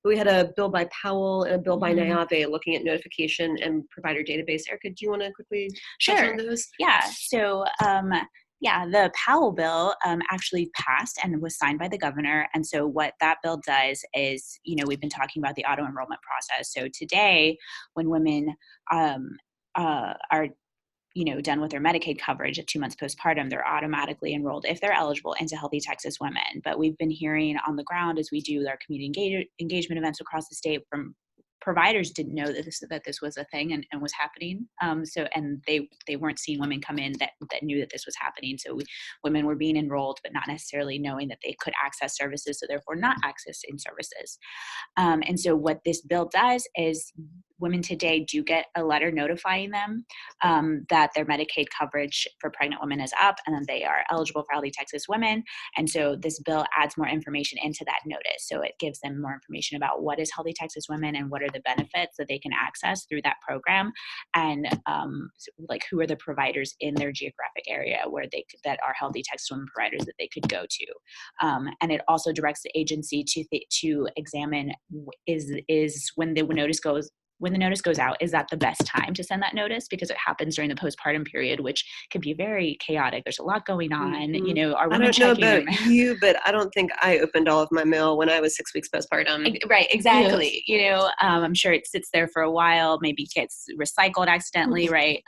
We had a bill by Powell and a bill by Nyave looking at notification and provider database. Erica, do you want to quickly touch on those? Yeah. So the Powell bill actually passed and was signed by the governor. And so what that bill does is, we've been talking about the auto enrollment process. So today, when women are done with their Medicaid coverage at 2 months postpartum, they're automatically enrolled if they're eligible into Healthy Texas Women. But we've been hearing on the ground as we do our community engagement events across the state from providers didn't know that this was a thing and was happening. And they weren't seeing women come in that knew that this was happening. So women were being enrolled, but not necessarily knowing that they could access services, so therefore not accessing services. And so what this bill does is women today do get a letter notifying them that their Medicaid coverage for pregnant women is up and that they are eligible for Healthy Texas Women. And so this bill adds more information into that notice. So it gives them more information about what is Healthy Texas Women and what are the benefits that they can access through that program, and like who are the providers in their geographic area that are Healthy Texas Women providers that they could go to. And it also directs the agency to examine is when the notice goes when the notice goes out, is that the best time to send that notice? Because it happens during the postpartum period, which can be very chaotic. There's a lot going on. Mm-hmm. You know, are I women don't know checking about you, but I don't think I opened all of my mail when I was 6 weeks postpartum. Right, exactly. You know, I'm sure it sits there for a while, maybe gets recycled accidentally, right?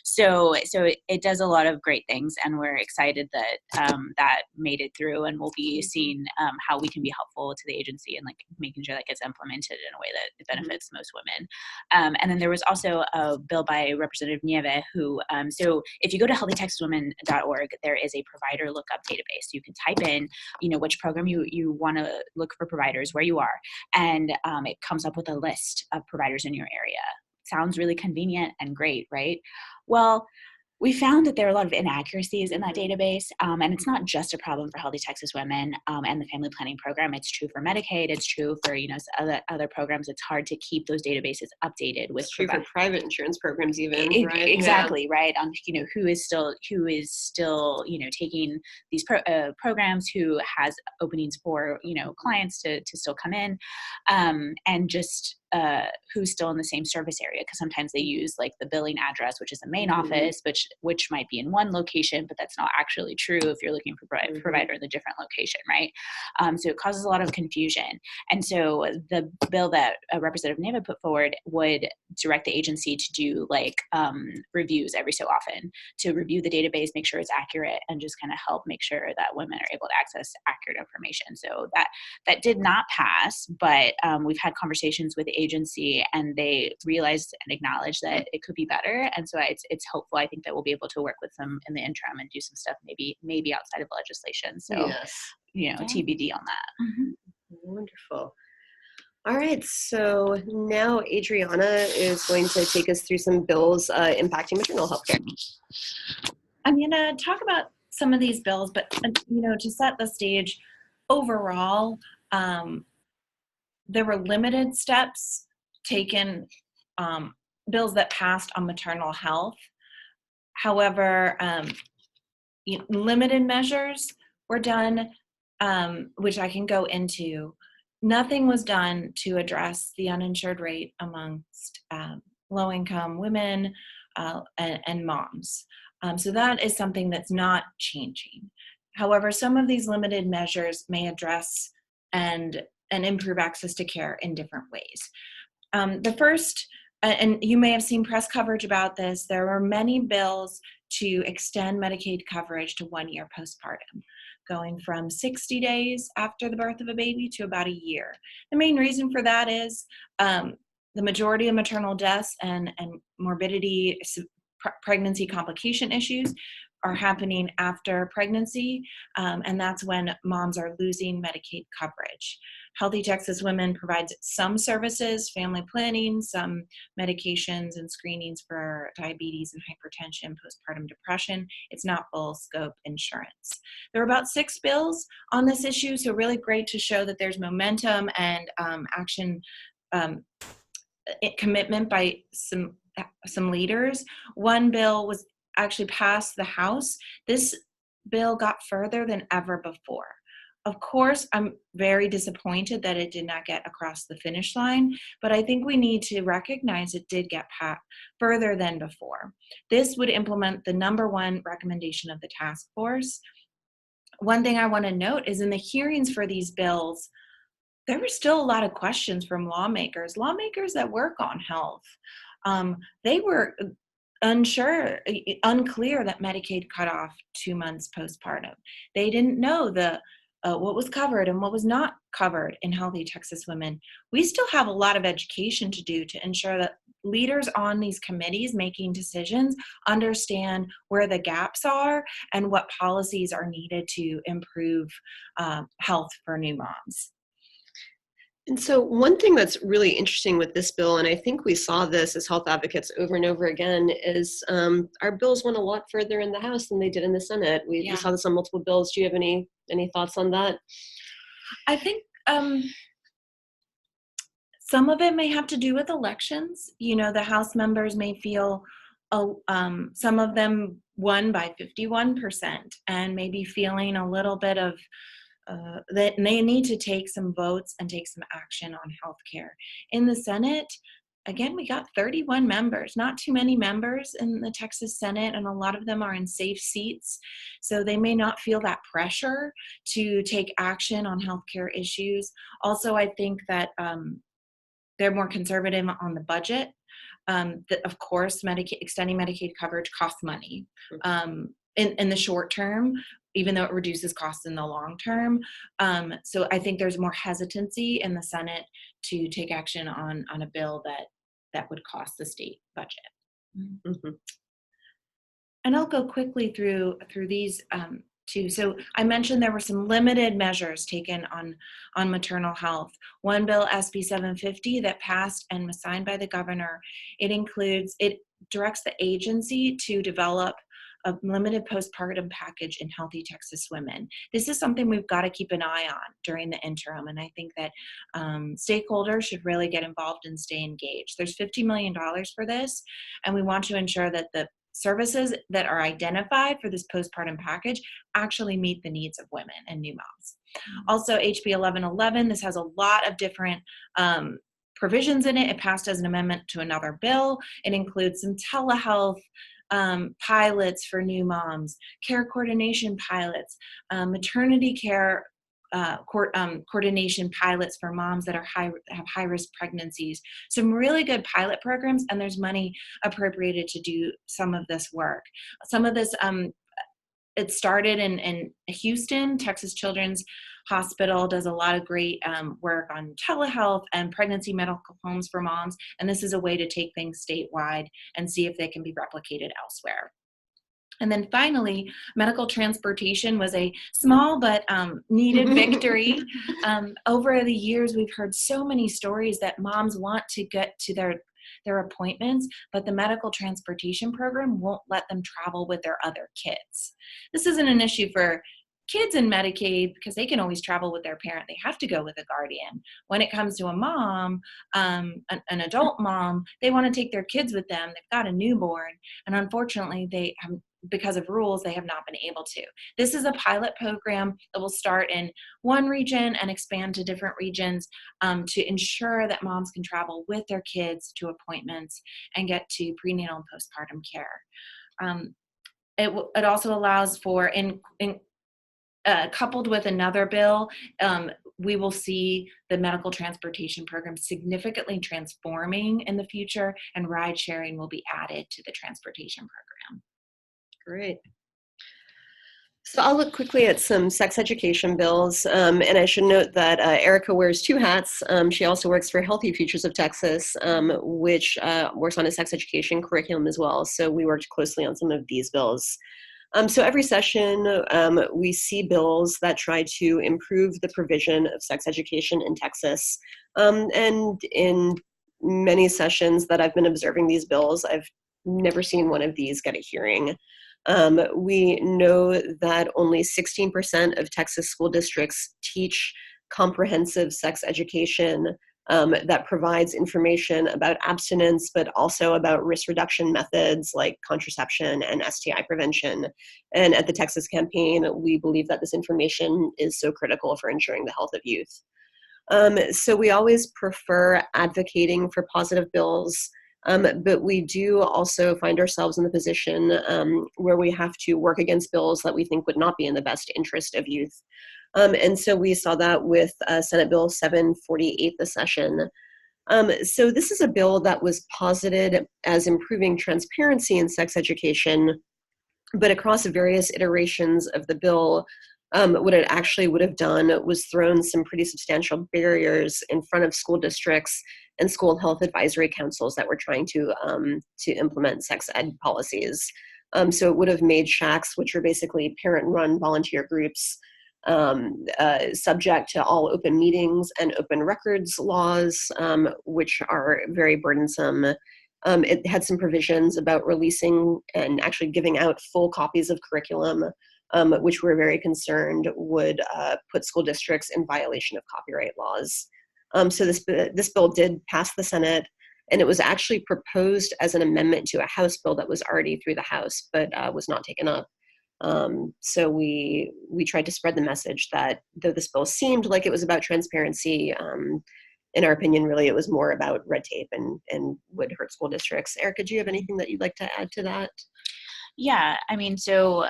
So it does a lot of great things, and we're excited that that made it through, and we'll be seeing how we can be helpful to the agency and like making sure that gets implemented in a way that it benefits most women. And then there was also a bill by Representative Nieve who, so if you go to healthytexaswomen.org, there is a provider lookup database. You can type in, you know, which program you want to look for providers, where you are, and it comes up with a list of providers in your area. Sounds really convenient and great, right? Well, we found that there are a lot of inaccuracies in that database, and it's not just a problem for Healthy Texas Women and the Family Planning Program. It's true for Medicaid. It's true for, you know, other programs. It's hard to keep those databases updated with. It's true for private insurance programs, even, right? Exactly, yeah. Right. You know, who is still, you know, taking these programs, who has openings for, you know, clients to still come in, and just who's still in the same service area, because sometimes they use like the billing address, which is the main office, which might be in one location, but that's not actually true if you're looking for provider in a different location, right? So it causes a lot of confusion. And so the bill that Representative Neva put forward would direct the agency to do like reviews every so often, to review the database, make sure it's accurate, and just kind of help make sure that women are able to access accurate information. So that did not pass, but we've had conversations with the agency, and they realized and acknowledged that it could be better. And so it's hopeful, I think, that we'll be able to work with them in the interim and do some stuff maybe outside of legislation. So, yes. You know, yeah. TBD on that. Mm-hmm. Wonderful. All right, so now Adriana is going to take us through some bills impacting maternal health care. I'm going to talk about some of these bills, but, you know, to set the stage, overall, there were limited steps taken, bills that passed on maternal health. However, limited measures were done, which I can go into. Nothing was done to address the uninsured rate amongst low-income women and moms. So that is something that's not changing. However, some of these limited measures may address and improve access to care in different ways. The first, and you may have seen press coverage about this, there were many bills to extend Medicaid coverage to 1 year postpartum, going from 60 days after the birth of a baby to about a year. The main reason for that is the majority of maternal deaths and morbidity, pregnancy complication issues are happening after pregnancy, and that's when moms are losing Medicaid coverage. Healthy Texas Women provides some services, family planning, some medications and screenings for diabetes and hypertension, postpartum depression. It's not full scope insurance. There were about 6 bills on this issue, so really great to show that there's momentum and action, commitment by some leaders. One bill was actually passed the House. This bill got further than ever before. Of course, I'm very disappointed that it did not get across the finish line, but I think we need to recognize it did get further than before. This would implement the #1 recommendation of the task force. One thing I want to note is in the hearings for these bills, there were still a lot of questions from lawmakers that work on health. They were unclear that Medicaid cut off 2 months postpartum. They didn't know what was covered and what was not covered in Healthy Texas Women. We still have a lot of education to do to ensure that leaders on these committees making decisions understand where the gaps are and what policies are needed to improve health for new moms. And so one thing that's really interesting with this bill, and I think we saw this as health advocates over and over again, is our bills went a lot further in the House than they did in the Senate. We saw this on multiple bills. Do you have any thoughts on that? I think some of it may have to do with elections. You know, the House members may feel some of them won by 51% and maybe feeling a little bit of that they need to take some votes and take some action on healthcare. In the Senate, again, we got 31 members, not too many members in the Texas Senate, and a lot of them are in safe seats. So they may not feel that pressure to take action on healthcare issues. Also, I think that they're more conservative on the budget. That of course, extending Medicaid coverage costs money in the short term, even though it reduces costs in the long term. So I think there's more hesitancy in the Senate to take action on a bill that would cost the state budget. Mm-hmm. And I'll go quickly through these too. So I mentioned there were some limited measures taken on maternal health. One bill, SB 750, that passed and was signed by the governor, it directs the agency to develop a limited postpartum package in healthy Texas women. This is something we've got to keep an eye on during the interim, and I think that stakeholders should really get involved and stay engaged. There's $50 million for this, and we want to ensure that the services that are identified for this postpartum package actually meet the needs of women and new moms. Also, HB 1111, this has a lot of different provisions in it. It passed as an amendment to another bill. It includes some telehealth pilots for new moms, care coordination pilots, maternity care coordination pilots for moms that have high-risk pregnancies. Some really good pilot programs, and there's money appropriated to do some of this work. Some of this, it started in Houston. Texas Children's Hospital does a lot of great work on telehealth and pregnancy medical homes for moms, and this is a way to take things statewide and see if they can be replicated elsewhere. And then finally, medical transportation was a small but needed victory. Over the years, we've heard so many stories that moms want to get to their appointments, but the medical transportation program won't let them travel with their other kids. This isn't an issue for kids in Medicaid because they can always travel with their parent. They have to go with a guardian. When it comes to a mom, an adult mom, they want to take their kids with them. They've got a newborn, and unfortunately, because of rules, they have not been able to. This is a pilot program that will start in one region and expand to different regions to ensure that moms can travel with their kids to appointments and get to prenatal and postpartum care. It also allows for, coupled with another bill, we will see the medical transportation program significantly transforming in the future, and ride sharing will be added to the transportation program. Great. So I'll look quickly at some sex education bills, and I should note that Erica wears two hats. She also works for Healthy Futures of Texas, which works on a sex education curriculum as well. So we worked closely on some of these bills. So every session, we see bills that try to improve the provision of sex education in Texas. And in many sessions that I've been observing these bills, I've never seen one of these get a hearing. We know that only 16% of Texas school districts teach comprehensive sex education that provides information about abstinence, but also about risk reduction methods like contraception and STI prevention. And at the Texas campaign, we believe that this information is so critical for ensuring the health of youth. So we always prefer advocating for positive bills. But we do also find ourselves in the position where we have to work against bills that we think would not be in the best interest of youth. And so we saw that with Senate Bill 748 this session. So this is a bill that was posited as improving transparency in sex education, but across various iterations of the bill, what it actually would have done was thrown some pretty substantial barriers in front of school districts and school health advisory councils that were trying to implement sex ed policies. So it would have made SHACs, which are basically parent-run volunteer groups, subject to all open meetings and open records laws, which are very burdensome. It had some provisions about releasing and actually giving out full copies of curriculum, which we're very concerned would put school districts in violation of copyright laws. So this bill did pass the Senate, and it was actually proposed as an amendment to a House bill that was already through the House, but was not taken up. So we tried to spread the message that though this bill seemed like it was about transparency, in our opinion, really, it was more about red tape and would hurt school districts. Erica, do you have anything that you'd like to add to that? Yeah, I mean, so,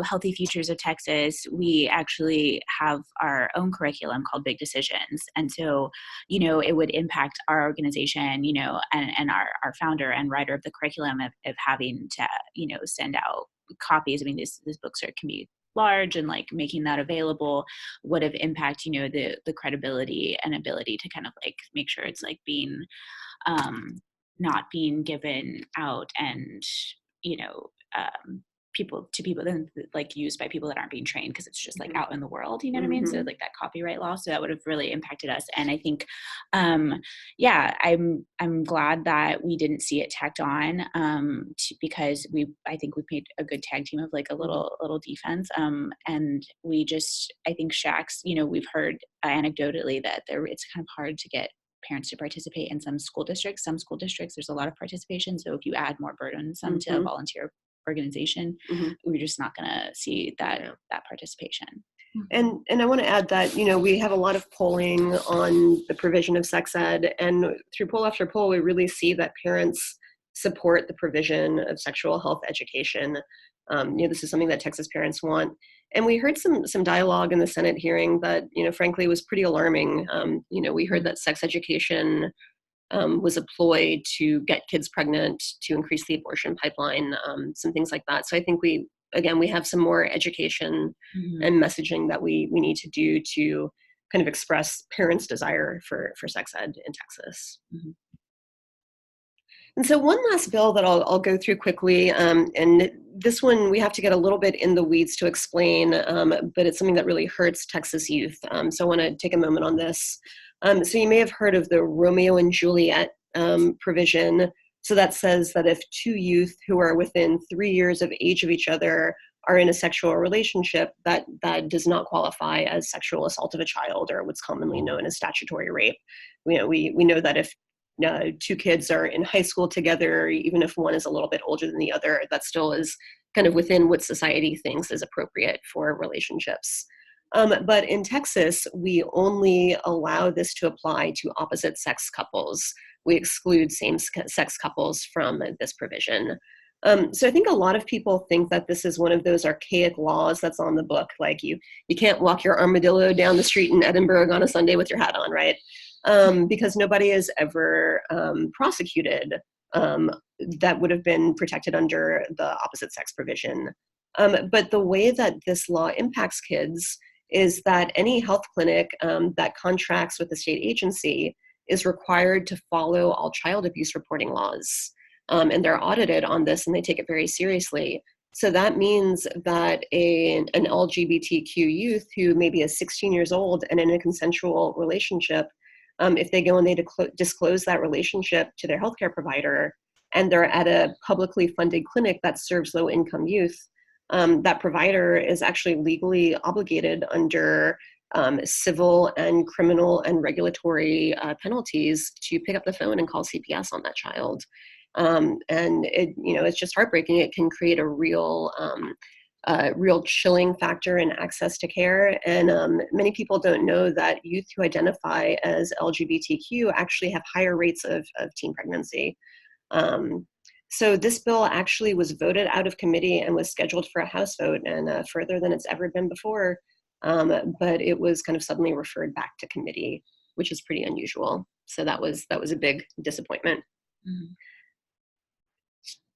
Healthy Futures of Texas, we actually have our own curriculum called Big Decisions. And so, it would impact our organization, and our founder and writer of the curriculum of having to, send out copies. I mean, these books can be large, and like making that available would have impact, the credibility and ability to kind of like make sure it's like being, not being given out and, you know, people then like used by people that aren't being trained, because it's just like out in the world, you know what I mean? So like that copyright law, so that would have really impacted us. And I think, I'm glad that we didn't see it tacked on, because I think we made a good tag team of like a little defense. And I think Shaq's, we've heard anecdotally that it's kind of hard to get parents to participate in some school districts. There's a lot of participation. So if you add more burdensome to a volunteer organization, we're just not going to see that participation. And I want to add that, we have a lot of polling on the provision of sex ed, and through poll after poll, we really see that parents support the provision of sexual health education. This is something that Texas parents want. And we heard some dialogue in the Senate hearing that, frankly, was pretty alarming. We heard that sex education was a ploy to get kids pregnant, to increase the abortion pipeline, some things like that. So I think we have some more education and messaging that we need to do to kind of express parents' desire for sex ed in Texas. And so one last bill that I'll go through quickly, and this one we have to get a little bit in the weeds to explain, but it's something that really hurts Texas youth. So I want to take a moment on this. So you may have heard of the Romeo and Juliet provision. So that says that if two youth who are within 3 years of age of each other are in a sexual relationship, that does not qualify as sexual assault of a child, or what's commonly known as statutory rape. We know that if two kids are in high school together, even if one is a little bit older than the other, that still is kind of within what society thinks is appropriate for relationships. But in Texas, we only allow this to apply to opposite sex couples. We exclude same-sex couples from this provision. So I think a lot of people think that this is one of those archaic laws that's on the book, like you can't walk your armadillo down the street in Edinburgh on a Sunday with your hat on, right? Because nobody is ever prosecuted that would have been protected under the opposite sex provision. But the way that this law impacts kids is that any health clinic that contracts with the state agency is required to follow all child abuse reporting laws. And they're audited on this, and they take it very seriously. So that means that an LGBTQ youth who maybe is 16 years old and in a consensual relationship, if they go and they disclose that relationship to their healthcare provider, and they're at a publicly funded clinic that serves low-income youth, that provider is actually legally obligated under civil and criminal and regulatory penalties to pick up the phone and call CPS on that child. And it's just heartbreaking. It can create a real chilling factor in access to care. And many people don't know that youth who identify as LGBTQ actually have higher rates of teen pregnancy. So this bill actually was voted out of committee and was scheduled for a House vote, and further than it's ever been before. But it was kind of suddenly referred back to committee, which is pretty unusual. So that was a big disappointment.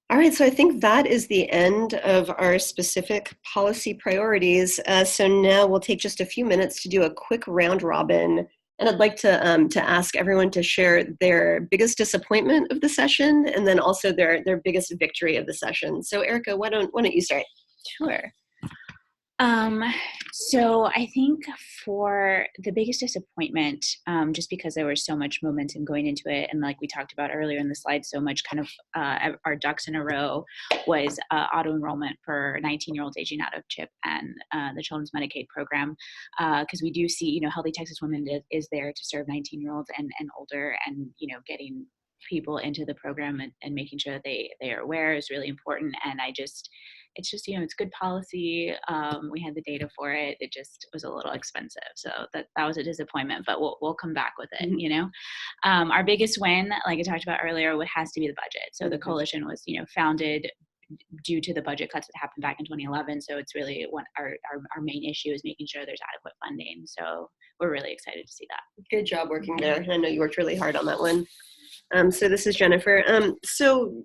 All right, so I think that is the end of our specific policy priorities. So now we'll take just a few minutes to do a quick round robin. And I'd like to ask everyone to share their biggest disappointment of the session, and then also their biggest victory of the session. So Erica, why don't you start? Sure. So I think for the biggest disappointment, just because there was so much momentum going into it, and like we talked about earlier in the slide, so much kind of our ducks in a row was auto enrollment for 19-year-olds aging out of CHIP and the Children's Medicaid program, because we do see, Healthy Texas Women is there to serve 19-year-olds and older, and getting people into the program and making sure that they are aware is really important. And I just it's just, it's good policy. We had the data for it. It just was a little expensive. So that was a disappointment, but we'll come back with it, Our biggest win, like I talked about earlier, has to be the budget. So the coalition was, founded due to the budget cuts that happened back in 2011. So it's really our main issue is making sure there's adequate funding. So we're really excited to see that. Good job working there. I know you worked really hard on that one. So this is Jennifer. So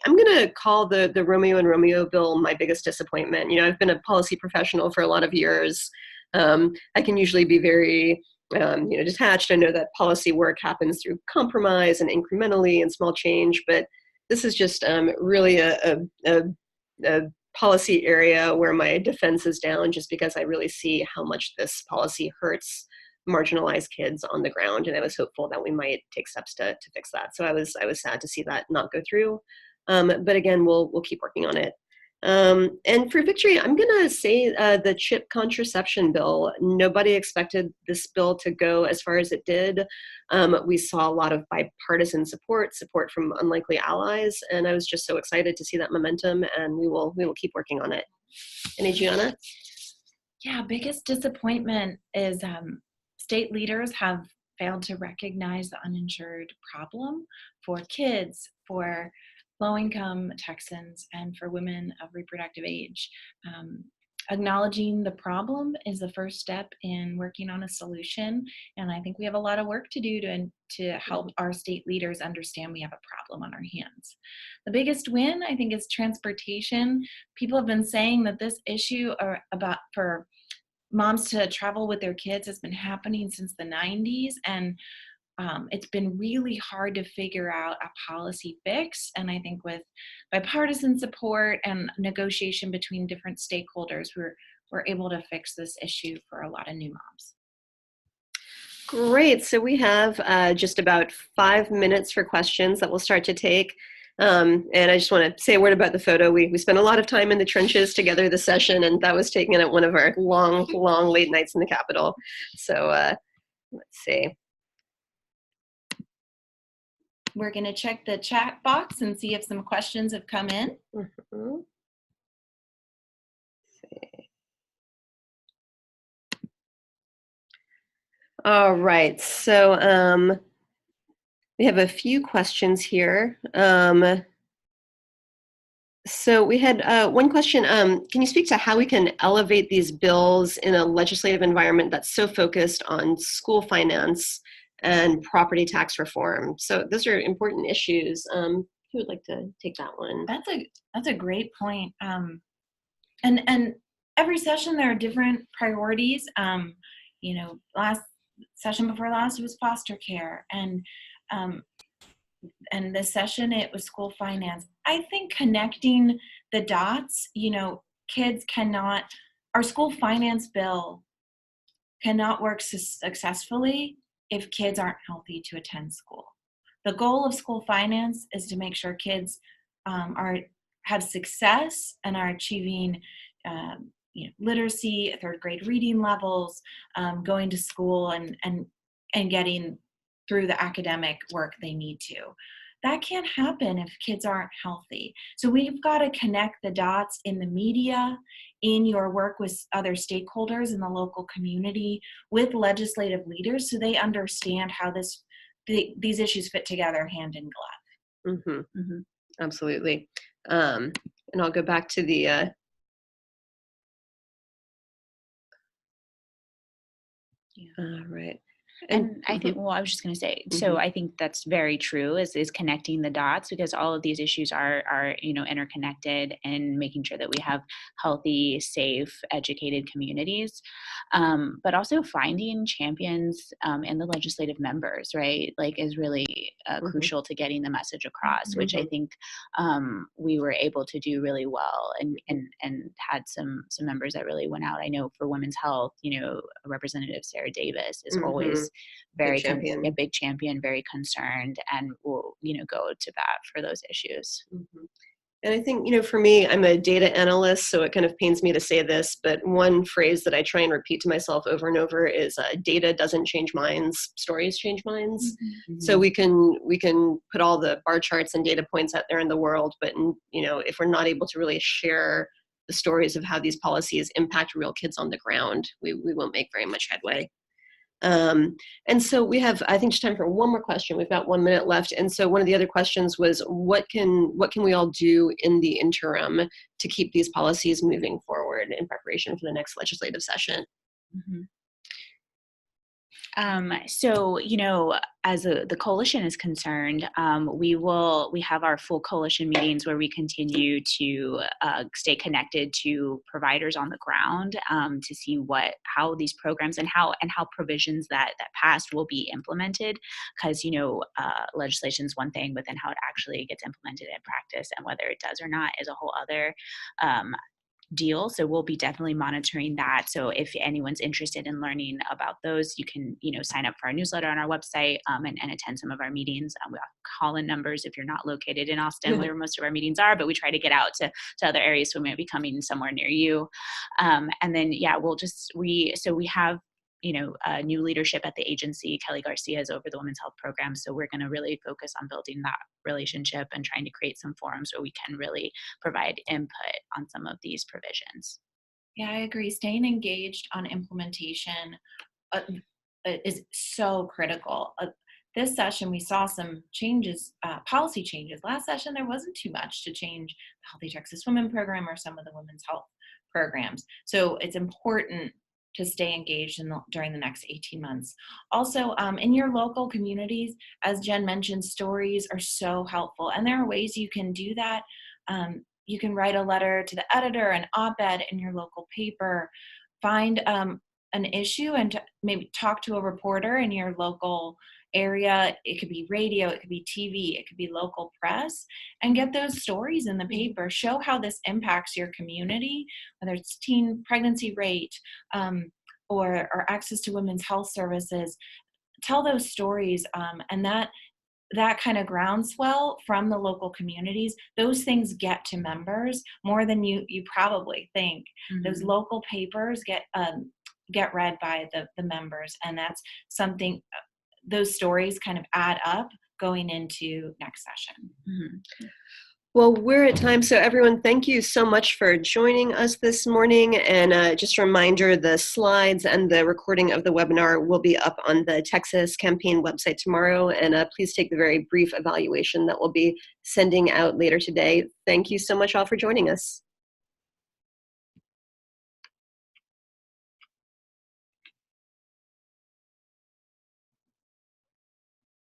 I'm going to call the Romeo and Romeo bill my biggest disappointment. I've been a policy professional for a lot of years. I can usually be very detached. I know that policy work happens through compromise and incrementally and small change, but this is just really a policy area where my defense is down, just because I really see how much this policy hurts marginalized kids on the ground, and I was hopeful that we might take steps to fix that. So I was sad to see that not go through, but again, we'll keep working on it. And for victory, I'm gonna say the CHIP contraception bill. Nobody expected this bill to go as far as it did. We saw a lot of bipartisan support from unlikely allies, and I was just so excited to see that momentum, and we will keep working on it. And Adriana? Yeah, biggest disappointment is state leaders have failed to recognize the uninsured problem for kids, for low-income Texans, and for women of reproductive age. Acknowledging the problem is the first step in working on a solution, and I think we have a lot of work to do to help our state leaders understand we have a problem on our hands. The biggest win, I think, is transportation. People have been saying that this issue for moms to travel with their kids has been happening since the 90s, and it's been really hard to figure out a policy fix. And I think with bipartisan support and negotiation between different stakeholders, we're able to fix this issue for a lot of new moms. Great. So we have just about 5 minutes for questions that we'll start to take. And I just want to say a word about the photo. We spent a lot of time in the trenches together this session, and that was taken at one of our long late nights in the Capitol. So let's see. We're going to check the chat box and see if some questions have come in. Mm-hmm. All right. So we have a few questions here. So we had one question. Can you speak to how we can elevate these bills in a legislative environment that's so focused on school finance and property tax reform? So those are important issues. Who would like to take that one? That's a great point. And every session there are different priorities. Last session before last was foster care, and this session it was school finance. I think connecting the dots, our school finance bill cannot work successfully if kids aren't healthy to attend school. The goal of school finance is to make sure kids have success and are achieving literacy, third grade reading levels, going to school and getting through the academic work they need to. That can't happen if kids aren't healthy. So we've got to connect the dots in the media, in your work with other stakeholders in the local community, with legislative leaders, so they understand how these issues fit together hand in glove. Mm-hmm. Mm-hmm. Absolutely. And I'll go back to the right. And I think, I was just going to say, so I think that's very true, is connecting the dots, because all of these issues are interconnected, and making sure that we have healthy, safe, educated communities, but also finding champions in the legislative members, right? Like, is really crucial to getting the message across, which I think we were able to do really well, and had some members that really went out. I know for women's health, Representative Sarah Davis is always a big champion, very concerned, and will go to bat for those issues. And I think, for me, I'm a data analyst, so it kind of pains me to say this, but one phrase that I try and repeat to myself over and over is data doesn't change minds, stories change minds. So we can put all the bar charts and data points out there in the world, but if we're not able to really share the stories of how these policies impact real kids on the ground, we won't make very much headway. And so we have, I think, just time for one more question. We've got 1 minute left. And so one of the other questions was, what can we all do in the interim to keep these policies moving forward in preparation for the next legislative session? Mm-hmm. So, as the coalition is concerned, we have our full coalition meetings where we continue to stay connected to providers on the ground to see how these programs and how provisions that passed will be implemented. Because legislation is one thing, but then how it actually gets implemented in practice and whether it does or not is a whole other deal. So we'll be definitely monitoring that. So if anyone's interested in learning about those, you can, sign up for our newsletter on our website and attend some of our meetings. We have call-in numbers if you're not located in Austin, where most of our meetings are, but we try to get out to other areas, so we might be coming somewhere near you. And then, we have new leadership at the agency. Kelly Garcia is over the Women's Health Program. So we're going to really focus on building that relationship and trying to create some forums where we can really provide input on some of these provisions. Yeah, I agree. Staying engaged on implementation is so critical. This session, we saw some changes, policy changes. Last session, there wasn't too much to change the Healthy Texas Women Program or some of the women's health programs. So it's important to stay engaged during the next 18 months. Also, in your local communities, as Jen mentioned, stories are so helpful. And there are ways you can do that. You can write a letter to the editor, an op-ed in your local paper, find an issue and maybe talk to a reporter in your local area. It could be radio, it could be TV, it could be local press, and get those stories in the paper. Show how this impacts your community, whether it's teen pregnancy rate or access to women's health services. Tell those stories, and that kind of groundswell from the local communities, those things get to members more than you probably think. Mm-hmm. Those local papers get read by the members, and that's something. Those stories kind of add up going into next session. Mm-hmm. Well, we're at time, so everyone, thank you so much for joining us this morning. And just a reminder, the slides and the recording of the webinar will be up on the Texas campaign website tomorrow. And please take the very brief evaluation that we'll be sending out later today. Thank you so much all for joining us.